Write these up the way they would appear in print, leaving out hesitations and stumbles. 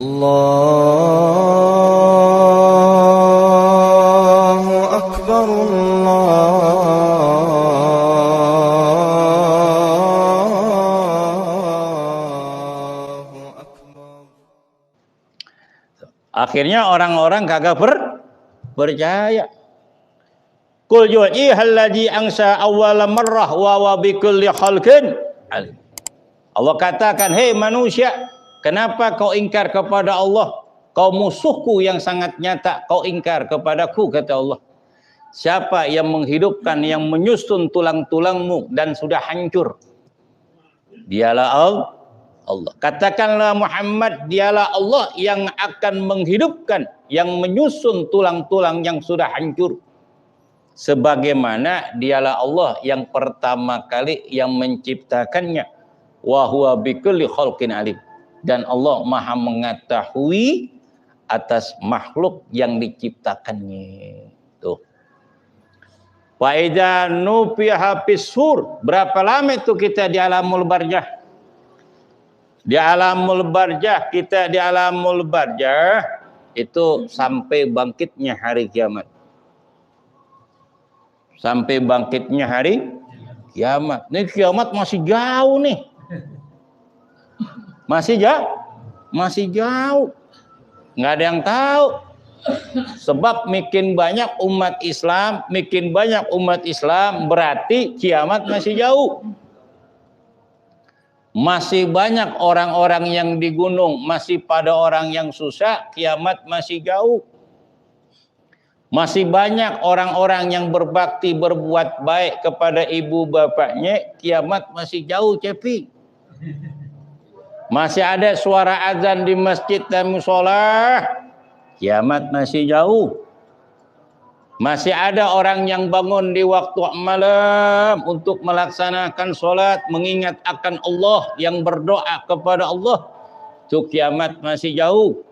Allahu Akbar, Allahu Akbar. Akhirnya orang-orang kagak percaya. Qul yu'ihal ladzi angsa awwala marrah wa bi kulli khalqin alim. Allah katakan, hei manusia, kenapa kau ingkar kepada Allah? Kau musuhku yang sangat nyata, kau ingkar kepadaku, kata Allah. Siapa yang menghidupkan, yang menyusun tulang-tulangmu dan sudah hancur? Dialah Allah. Katakanlah Muhammad, dialah Allah yang akan menghidupkan, yang menyusun tulang-tulang yang sudah hancur. Sebagaimana dialah Allah yang pertama kali yang menciptakannya. Wa huwa bikulli khalqin alim. Dan Allah Maha mengetahui atas makhluk yang diciptakannya. Tuh. Wa idza nufiha fis-sur. Berapa lama itu kita di alamul barzah? Di alamul barzah, kita di alamul barzah itu sampai bangkitnya hari kiamat. Sampai bangkitnya hari kiamat. Ini kiamat masih jauh nih. Masih jauh. Nggak ada yang tahu. Sebab makin banyak umat Islam berarti kiamat masih jauh. Masih banyak orang-orang yang di gunung, masih pada orang yang susah, kiamat masih jauh. Masih banyak orang-orang yang berbakti, berbuat baik kepada ibu bapaknya, kiamat masih jauh, Cepi. Masih ada suara azan di masjid dan musola, kiamat masih jauh. Masih ada orang yang bangun di waktu malam untuk melaksanakan sholat, mengingat akan Allah, yang berdoa kepada Allah, itu kiamat masih jauh.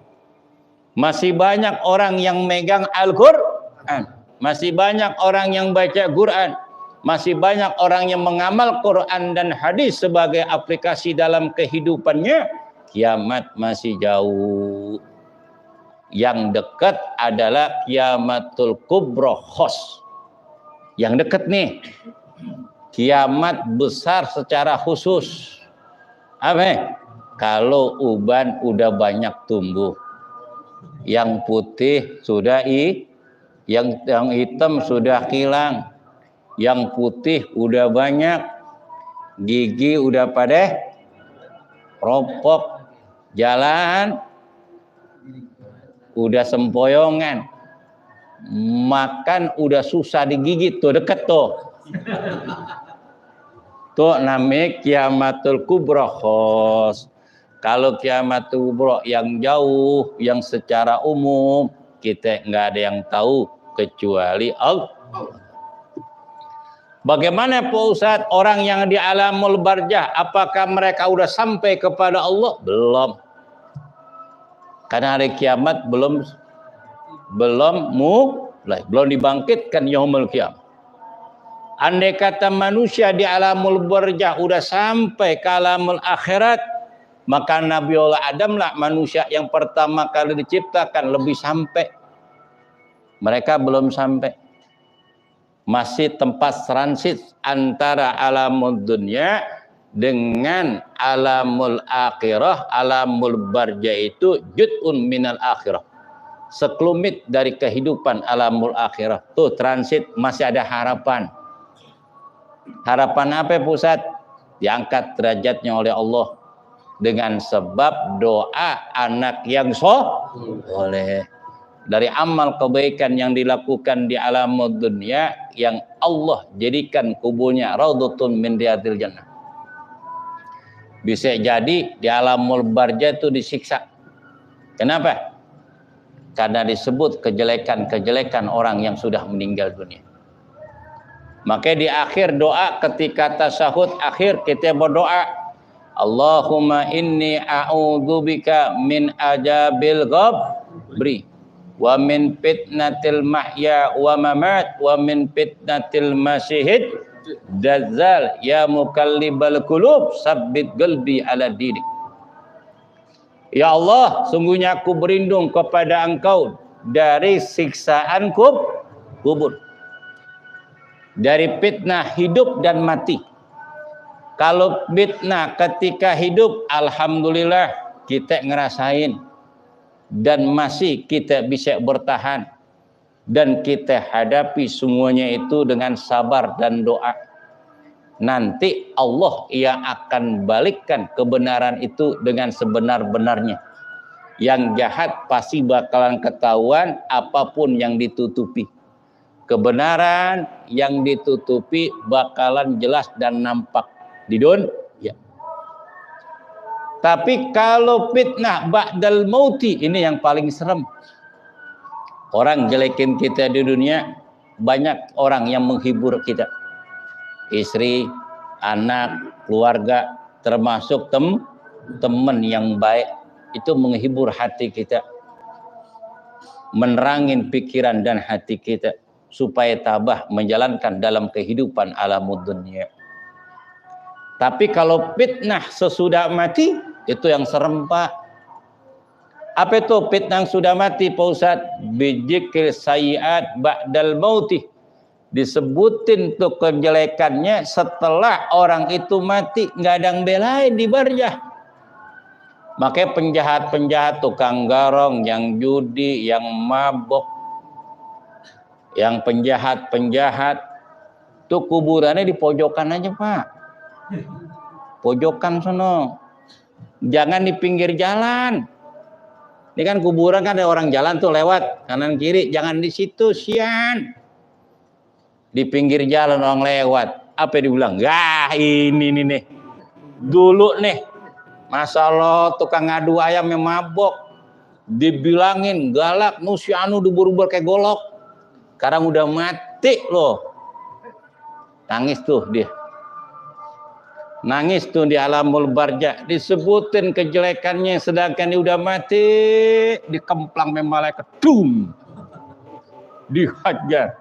Masih banyak orang yang megang Al-Quran. Masih banyak orang yang baca Quran. Masih banyak orang yang mengamal Quran dan hadis sebagai aplikasi dalam kehidupannya. Kiamat masih jauh. Yang dekat adalah kiamatul kubra khos. Yang dekat nih. Kiamat besar secara khusus. Apa? Kalau uban udah banyak tumbuh. Yang putih sudah yang hitam sudah hilang, yang putih udah banyak, gigi udah pada ropok, jalan udah sempoyongan, makan udah susah digigit, tuh deket tuh. Tuh namanya kiamatul kubra khos. Kalau kiamat kubra yang jauh, yang secara umum, kita nggak ada yang tahu kecuali Allah. Bagaimana Pak Ustadz orang yang di alamul barzah, apakah mereka udah sampai kepada Allah? Belum. Karena hari kiamat belum mulai, belum dibangkitkan yaumul kiamat. Andai kata manusia di alamul barzah udah sampai ke alamul akhirat, maka Nabiullah Adam lah manusia yang pertama kali diciptakan, lebih sampai. Mereka belum sampai. Masih tempat transit antara alamul dunia dengan alamul akhirah. Alamul barzah itu juz'un minal akhirah. Sekelumit dari kehidupan alamul akhirah. Tuh transit masih ada harapan. Harapan apa Pusat? Diangkat derajatnya oleh Allah. Dengan sebab doa anak yang soleh. Dari amal kebaikan yang dilakukan di alam dunia, yang Allah jadikan kuburnya raudhatun min riyadil jannah. Bisa jadi di alamul barzah itu disiksa. Kenapa? Karena disebut kejelekan-kejelekan orang yang sudah meninggal dunia. Maka di akhir doa, ketika tasyahud akhir, kita berdoa, Allahumma inni a'udzubika min ajabil ghabri wa min fitnatil mahya wa mamat wa min fitnatil masyihid dajjal ya mukallibal qulub sabbit qalbi ala dinik. Ya Allah, sungguhnya aku berlindung kepada Engkau dari siksaan kubur. Dari fitnah hidup dan mati. Kalau fitnah ketika hidup, alhamdulillah kita ngerasain dan masih kita bisa bertahan dan kita hadapi semuanya itu dengan sabar dan doa. Nanti Allah yang akan balikkan kebenaran itu dengan sebenar-benarnya. Yang jahat pasti bakalan ketahuan apapun yang ditutupi. Kebenaran yang ditutupi bakalan jelas dan nampak di dunia. Tapi kalau fitnah ba'dal mauti, ini yang paling serem. Orang jelekin kita di dunia, banyak orang yang menghibur kita. Istri, anak, keluarga, termasuk teman yang baik, itu menghibur hati kita, menerangin pikiran dan hati kita supaya tabah menjalankan dalam kehidupan alamud dunia. Tapi kalau fitnah sesudah mati, itu yang serem, Pak. Apa itu fitnah sudah mati, Pak Ustadz? Bijikil sayiat ba'dal mauti. Disebutin tuh kejelekannya setelah orang itu mati, nggak ada yang belain di barjah. Makanya penjahat-penjahat, tukang garong, yang judi, yang mabok, yang penjahat-penjahat, tuh kuburannya di pojokan aja, Pak. Pojokan sono. Jangan di pinggir jalan. Ini kan kuburan kan ada orang jalan tuh lewat kanan kiri, jangan di situ, sian. Di pinggir jalan orang lewat, apa dibilang? Gah, ini nih. Dulu nih, masalah tukang ngadu ayam yang mabok, dibilangin galak, si anu dubur-ubur kayak golok. Sekarang udah mati loh. Nangis tuh dia. Nangis tuh di alamul barja, disebutin kejelekannya, sedangkan dia udah mati, dikemplang malaikat, dihajar.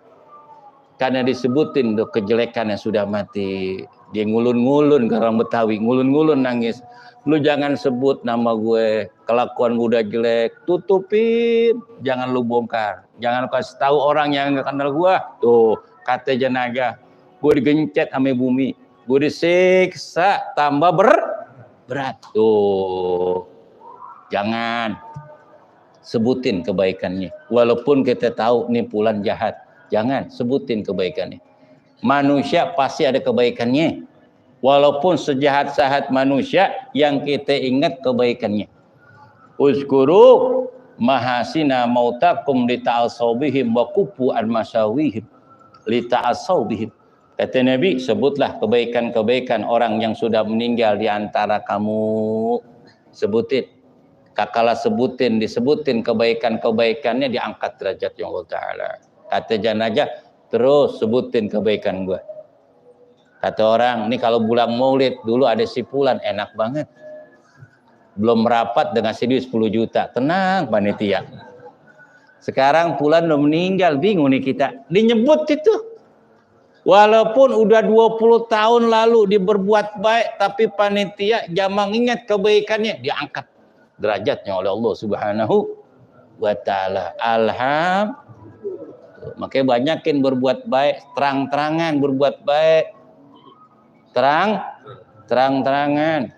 Karena disebutin tuh kejelekan yang sudah mati. Dia ngulun-ngulun ke orang Betawi, ngulun-ngulun nangis. Lu jangan sebut nama gue, kelakuan gue udah jelek, tutupin, jangan lu bongkar. Jangan kasih tahu orang yang nggak kenal gue. Tuh, kata jenazah, gue digencet sama bumi, gue disiksa tambah berat. Tuh, jangan sebutin kebaikannya. Walaupun kita tahu nih pulan jahat, jangan sebutin kebaikannya. Manusia pasti ada kebaikannya. Walaupun sejahat-jahat manusia, yang kita ingat kebaikannya. Uzkuru mahasina mautakum lita'asawbihim wa kufu an masawihim lita'asawbihim. Kata Nabi, sebutlah kebaikan-kebaikan orang yang sudah meninggal di antara kamu. Sebutin. Kakala disebutin kebaikan-kebaikannya, diangkat derajatnya Allah Ta'ala. Kata jenazah, terus sebutin kebaikan gue. Kata orang, ini kalau bulan maulid, dulu ada si Fulan, enak banget. Belum merapat dengan duit 10 juta. Tenang, panitia. Sekarang Fulan udah meninggal, bingung nih kita. Dinyebut itu. Walaupun udah 20 tahun lalu diberbuat baik, tapi panitia jangan ingat kebaikannya, diangkat derajatnya oleh Allah Subhanahu wa Ta'ala. Alhamdulillah. Makanya banyakin berbuat baik, terang-terangan berbuat baik. Terang-terangan.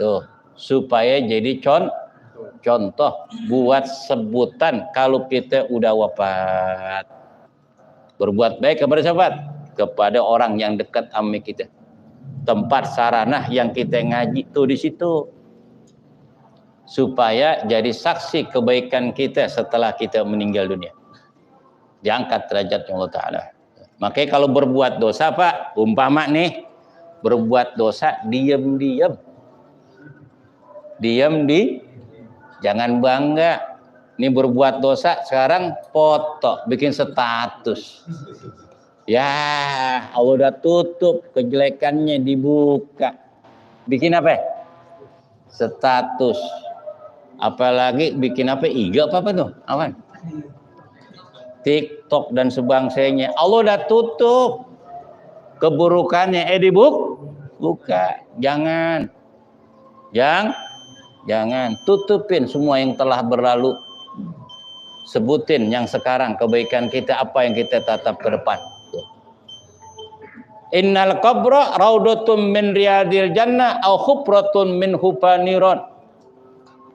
Tuh, supaya jadi contoh buat sebutan kalau kita udah wafat. Berbuat baik kepada siapa? Kepada orang yang dekat sama kita. Tempat sarana yang kita ngaji tuh di situ. Supaya jadi saksi kebaikan kita setelah kita meninggal dunia. Diangkat derajatnya Allah Ta'ala. Makanya kalau berbuat dosa, Pak, umpama nih, berbuat dosa, diam, jangan bangga. Ini berbuat dosa, sekarang foto, bikin status. Ya, Allah udah tutup, kejelekannya dibuka. Bikin apa? Status. Apalagi bikin apa? IG apa tuh? Awan. TikTok dan sebangsanya. Allah udah tutup. Keburukannya dibuka. Jangan Jangan tutupin semua yang telah berlalu. Sebutin yang sekarang kebaikan kita, apa yang kita tatap ke depan. Innal qabra raudatun min riyadil jannah au khufratun min hufaniron.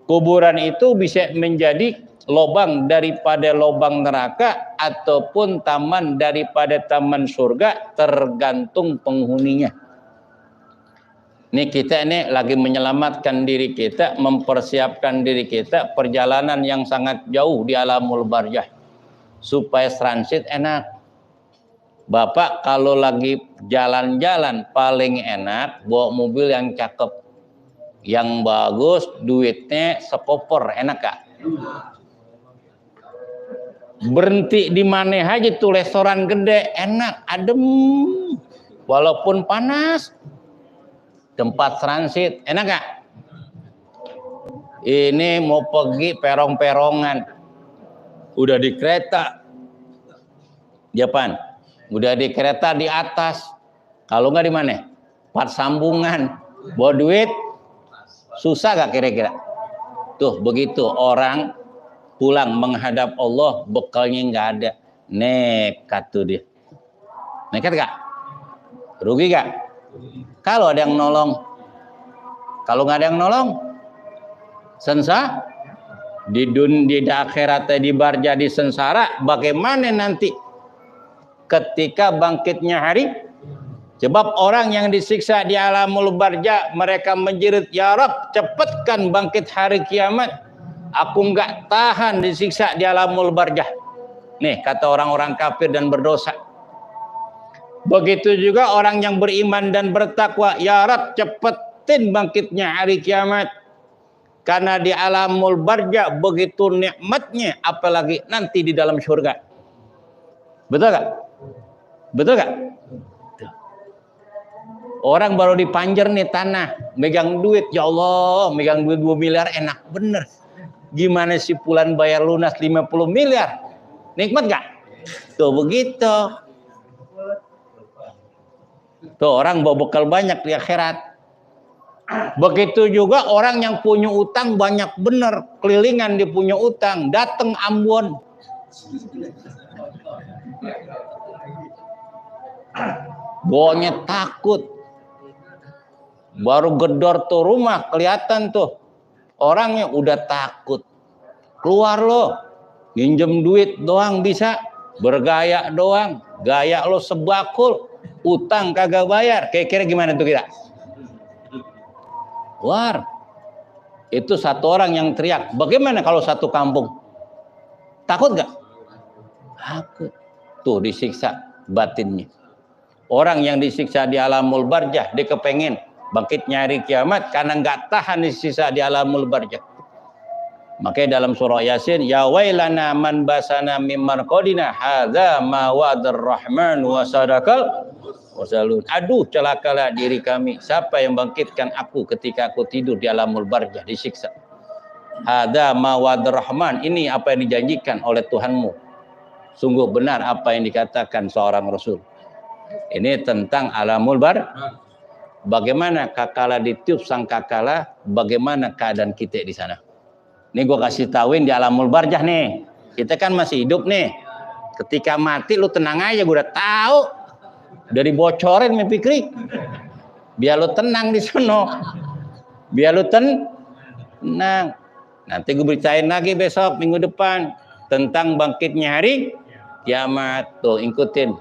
Kuburan itu bisa menjadi lubang daripada lubang neraka ataupun taman daripada taman surga, tergantung penghuninya. Ini kita ini lagi menyelamatkan diri kita, mempersiapkan diri kita perjalanan yang sangat jauh di alamul barzah supaya transit enak. Bapak kalau lagi jalan-jalan paling enak bawa mobil yang cakep, yang bagus, duitnya sekoper, enak gak? Berhenti di mana aja tuh restoran gede, enak, adem, walaupun panas. Tempat transit, enak gak? Ini mau pergi perong-perongan, udah di kereta, Japan, udah di kereta di atas, kalau nggak di mana? Part sambungan, bawa duit, susah gak kira-kira? Tuh begitu orang pulang menghadap Allah, bekalnya nggak ada, nekat tuh dia, nekat gak? Rugi gak? Kalau ada yang nolong, kalau nggak ada yang nolong, sensa di akhirat di barzah di sengsara. Bagaimana nanti ketika bangkitnya hari? Sebab orang yang disiksa di alamul barzah, mereka menjerit, ya Rabb, cepatkan bangkit hari kiamat. Aku nggak tahan disiksa di alamul barzah. Nih kata orang-orang kafir dan berdosa. Begitu juga orang yang beriman dan bertakwa, ya Rabb, cepetin bangkitnya hari kiamat. Karena di alamul barzah begitu nikmatnya, apalagi nanti di dalam surga. Betul gak? Betul gak? Orang baru dipanjer nih tanah, megang duit, ya Allah, megang duit 2 miliar enak bener. Gimana sih bulan bayar lunas 50 miliar? Nikmat gak? Tuh begitu. Tuh orang bawa bekal banyak di akhirat. Begitu juga orang yang punya utang banyak bener, kelilingan dia punya utang, datang Ambon. Bawanya takut. Baru gedor tuh rumah kelihatan tuh orangnya udah takut. Keluar lo, minjem duit doang bisa, bergaya doang, gaya lo sebakul. Utang kagak bayar, kira-kira gimana tuh kita? War, itu satu orang yang teriak. Bagaimana kalau satu kampung? Takut gak? Takut. Tuh disiksa batinnya. Orang yang disiksa di alamul barzah, dia kepengen bangkitnya hari kiamat karena nggak tahan disiksa di alamul barzah. Makanya dalam surah Yasin, ya wailana man basana mimman qadina hadza ma wa'adar rahman wa sadaqal wasalun. Aduh celakalah diri kami, siapa yang bangkitkan aku ketika aku tidur di alamul barzah disiksa. Hadza ma wa'adar rahman, ini apa yang dijanjikan oleh Tuhanmu. Sungguh benar apa yang dikatakan seorang rasul. Ini tentang alamul barzah. Bagaimana kakala ditiup sang kakala, bagaimana keadaan kita di sana. Ini gue kasih tauin di alamul barzah nih. Kita kan masih hidup nih. Ketika mati lu tenang aja, gue udah tahu. Udah dibocorin nih Fikri. Biar lu tenang di sono. Biar lu tenang. Nanti gue beritain lagi besok minggu depan tentang bangkitnya hari kiamat. Tuh ikutin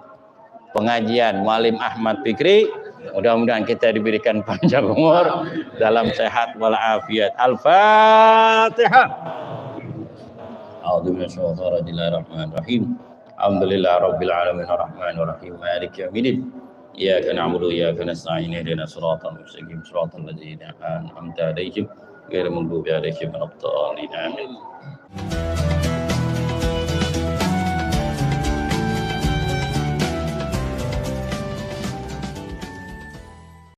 pengajian Muallim Ahmad Fikri. Mudah-mudahan kita diberikan panjang umur dalam sehat walafiat. Al-Fatihah. A'udzu billahi Alhamdulillah rabbil alamin arrahmanir rahim maliki yaumiddin. Iyyaka na'budu wa iyyaka nasta'in ihdinas siratal mustaqim siratal ladzina an'amta 'alaihim ghairil maghdubi 'alaihim waladdallin. Amin.